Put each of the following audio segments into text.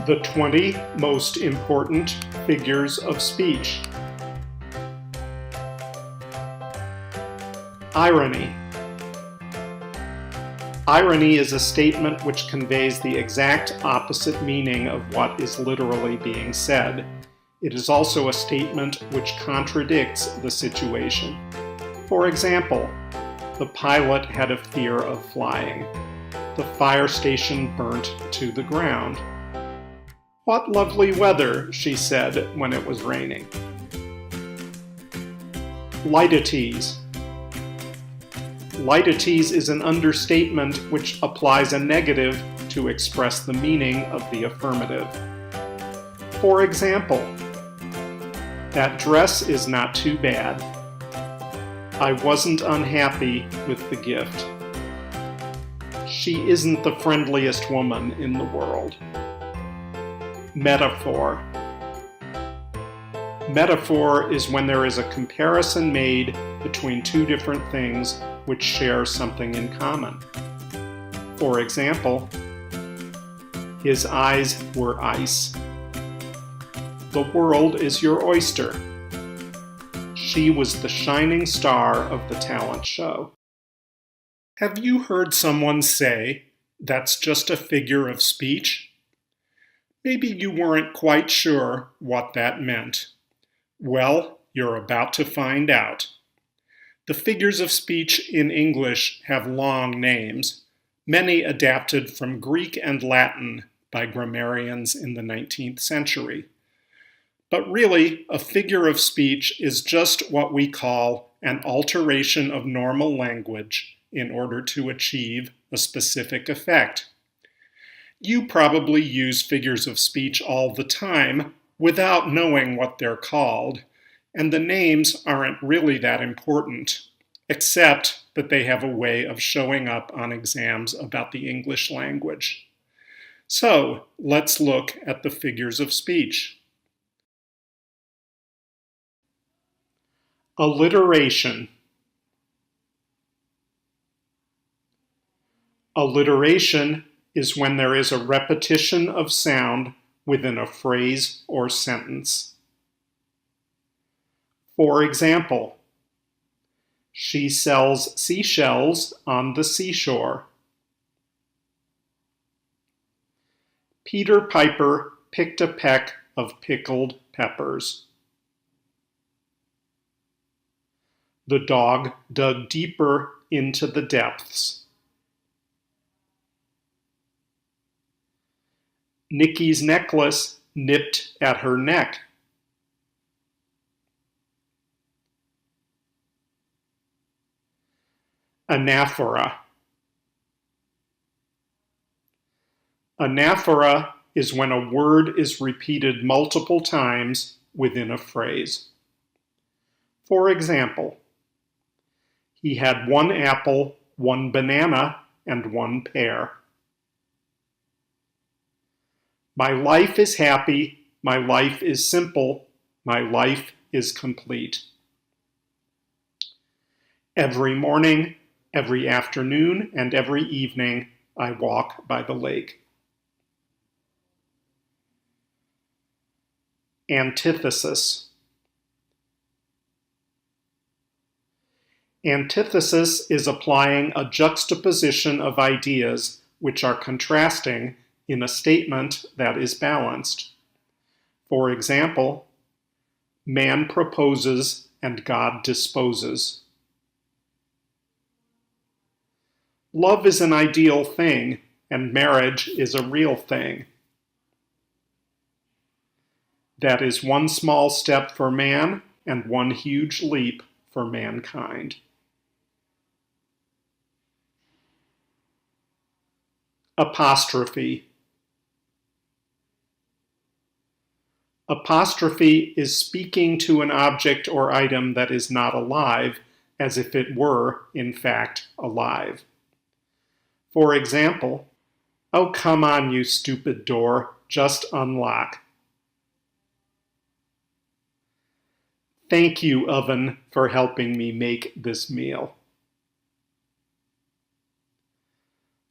The 20 most important figures of speech. Irony. Irony is a statement which conveys the exact opposite meaning of what is literally being said. It is also a statement which contradicts the situation. For example, the pilot had a fear of flying. The fire station burnt to the ground. "What lovely weather," she said when it was raining. Lightities. Lightities is an understatement which applies a negative to express the meaning of the affirmative. For example, "That dress is not too bad. I wasn't unhappy with the gift. She isn't the friendliest woman in the world." Metaphor. Metaphor is when there is a comparison made between two different things which share something in common. For example, "His eyes were ice." "The world is your oyster." "She was the shining star of the talent show." Have you heard someone say, "That's just a figure of speech"? Maybe you weren't quite sure what that meant. Well, you're about to find out. The figures of speech in English have long names, many adapted from Greek and Latin by grammarians in the 19th century. But really, a figure of speech is just what we call an alteration of normal language in order to achieve a specific effect. You probably use figures of speech all the time without knowing what they're called, and the names aren't really that important, except that they have a way of showing up on exams about the English language. So, let's look at the figures of speech. Alliteration. Alliteration is when there is a repetition of sound within a phrase or sentence. For example, "She sells seashells on the seashore." "Peter Piper picked a peck of pickled peppers." "The dog dug deeper into the depths." "Nikki's necklace nipped at her neck." Anaphora. Anaphora is when a word is repeated multiple times within a phrase. For example, "He had one apple, one banana, and one pear." "My life is happy, my life is simple, my life is complete." "Every morning, every afternoon, and every evening, I walk by the lake." Antithesis. Antithesis is applying a juxtaposition of ideas which are contrasting in a statement that is balanced. For example, "Man proposes and God disposes." "Love is an ideal thing, and marriage is a real thing." "That is one small step for man and one huge leap for mankind." Apostrophe. Apostrophe is speaking to an object or item that is not alive as if it were, in fact, alive. For example, "Oh, come on, you stupid door, just unlock." "Thank you, oven, for helping me make this meal."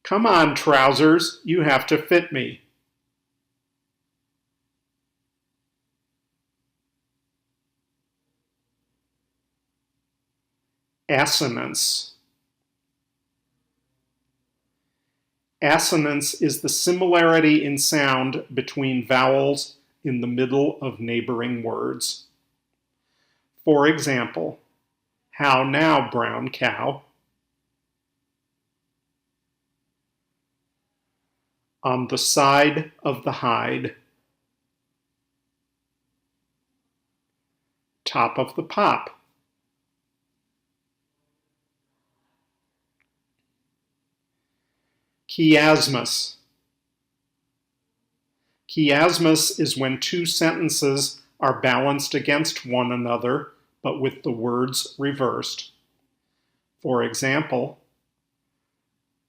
"Come on, trousers, you have to fit me." Assonance. Assonance is the similarity in sound between vowels in the middle of neighboring words. For example, how now, brown cow? On the side of the hide. Top of the pop. Chiasmus. Chiasmus is when two sentences are balanced against one another, but with the words reversed. For example,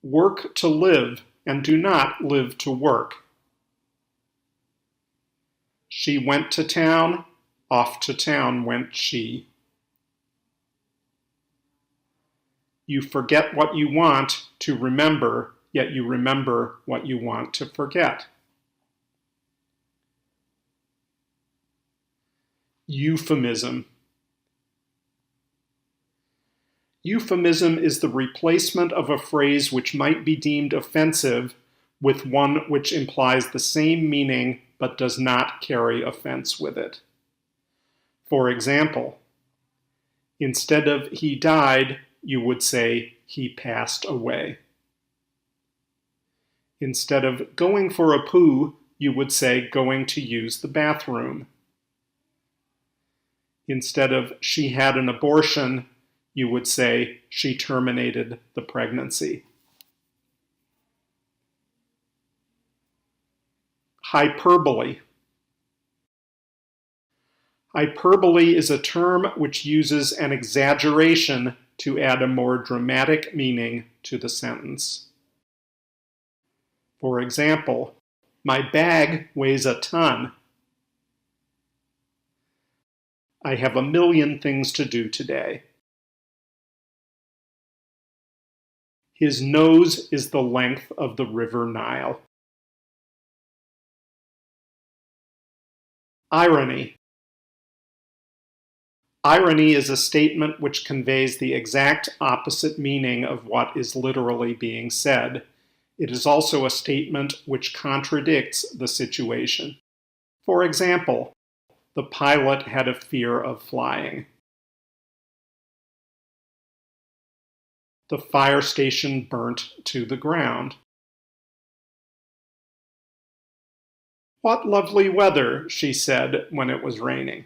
work to live and do not live to work. She went to town, off to town went she. You forget what you want to remember, yet you remember what you want to forget. Euphemism. Euphemism is the replacement of a phrase which might be deemed offensive with one which implies the same meaning but does not carry offense with it. For example, instead of he died, you would say he passed away. Instead of going for a poo, you would say going to use the bathroom. Instead of she had an abortion, you would say she terminated the pregnancy. Hyperbole. Hyperbole is a term which uses an exaggeration to add a more dramatic meaning to the sentence. For example, my bag weighs a ton. I have a million things to do today. His nose is the length of the river Nile. Irony. Irony is a statement which conveys the exact opposite meaning of what is literally being said. It is also a statement which contradicts the situation. For example, the pilot had a fear of flying. The fire station burnt to the ground. What lovely weather, she said when it was raining.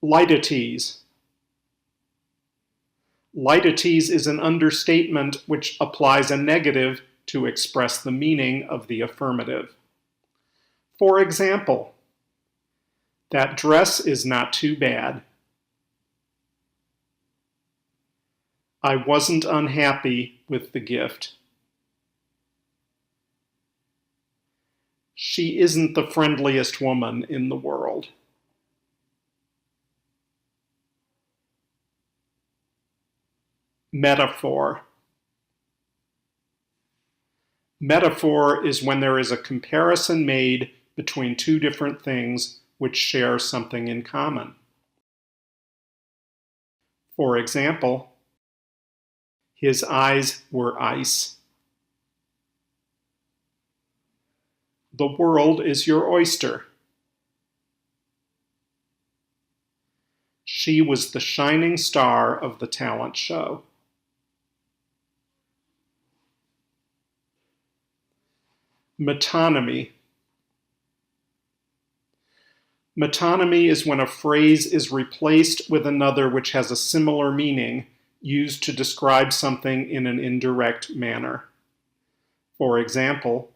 Lightities. Lightities is an understatement which applies a negative to express the meaning of the affirmative. For example, that dress is not too bad. I wasn't unhappy with the gift. She isn't the friendliest woman in the world. Metaphor. Metaphor is when there is a comparison made between two different things which share something in common. For example, his eyes were ice. The world is your oyster. She was the shining star of the talent show. Metonymy. Metonymy is when a phrase is replaced with another which has a similar meaning, used to describe something in an indirect manner. For example,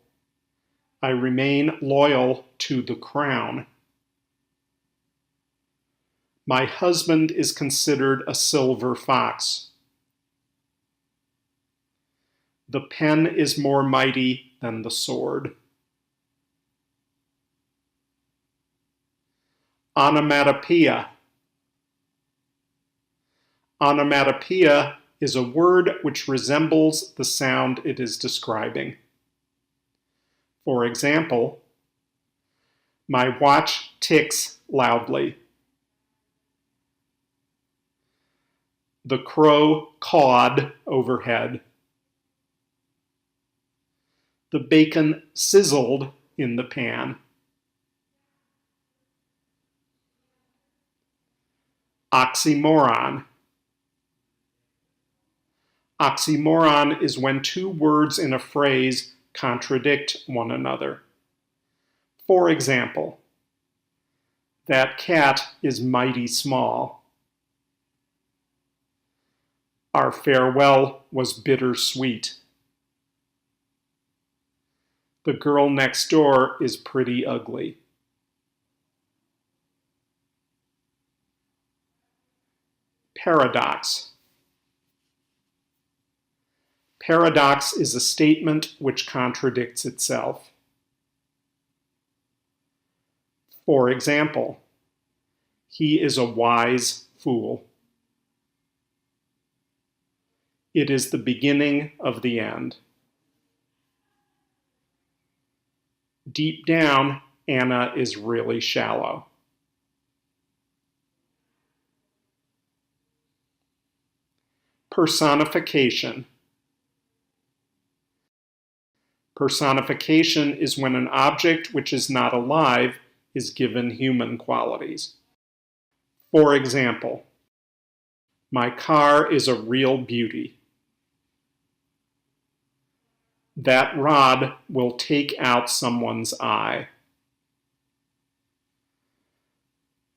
I remain loyal to the crown. My husband is considered a silver fox. The pen is more mighty than the sword. Onomatopoeia. Onomatopoeia is a word which resembles the sound it is describing. For example, My watch ticks loudly. The crow cawed overhead. The bacon sizzled in the pan. Oxymoron. Oxymoron is when two words in a phrase contradict one another. For example, that cat is mighty small. Our farewell was bittersweet. The girl next door is pretty ugly. Paradox. Paradox is a statement which contradicts itself. For example, he is a wise fool. It is the beginning of the end. Deep down, Anna is really shallow. Personification. Personification is when an object which is not alive is given human qualities. For example, my car is a real beauty. That rod will take out someone's eye.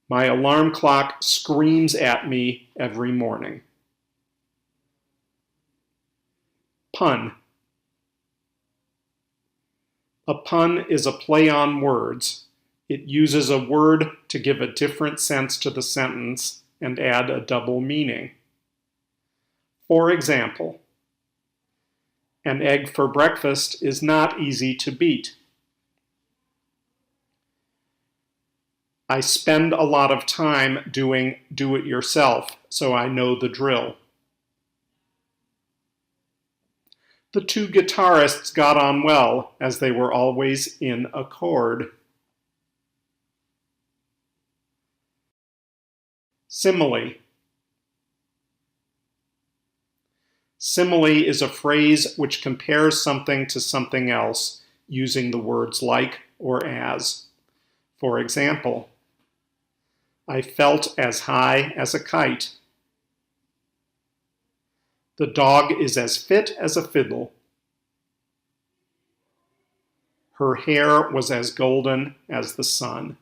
My alarm clock screams at me every morning. Pun. A pun is a play on words. It uses a word to give a different sense to the sentence and add a double meaning. For example, an egg for breakfast is not easy to beat. I spend a lot of time doing do-it-yourself, so I know the drill. The two guitarists got on well, as they were always in accord. Simile. Simile is a phrase which compares something to something else using the words like or as. For example, I felt as high as a kite. The dog is as fit as a fiddle. Her hair was as golden as the sun.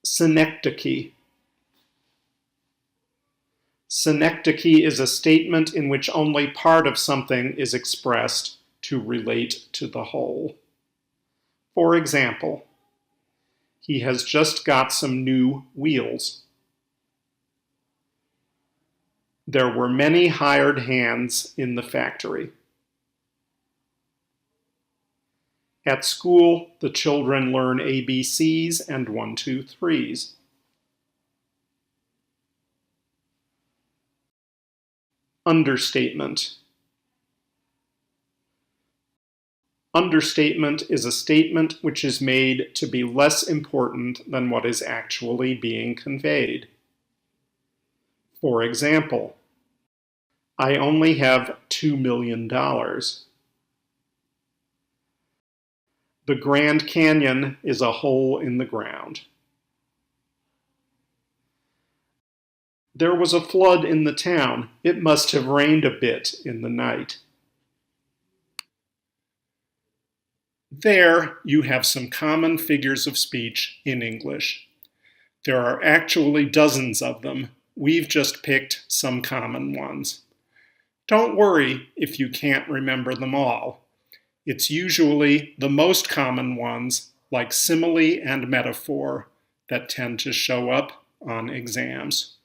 Synecdoche. Synecdoche is a statement in which only part of something is expressed to relate to the whole. For example, he has just got some new wheels. There were many hired hands in the factory. At school, the children learn ABCs and 1, 2, 3s. Understatement. Understatement is a statement which is made to be less important than what is actually being conveyed. For example, I only have $2 million. The Grand Canyon is a hole in the ground. There was a flood in the town. It must have rained a bit in the night. There you have some common figures of speech in English. There are actually dozens of them. We've just picked some common ones. Don't worry if you can't remember them all. It's usually the most common ones, like simile and metaphor, that tend to show up on exams.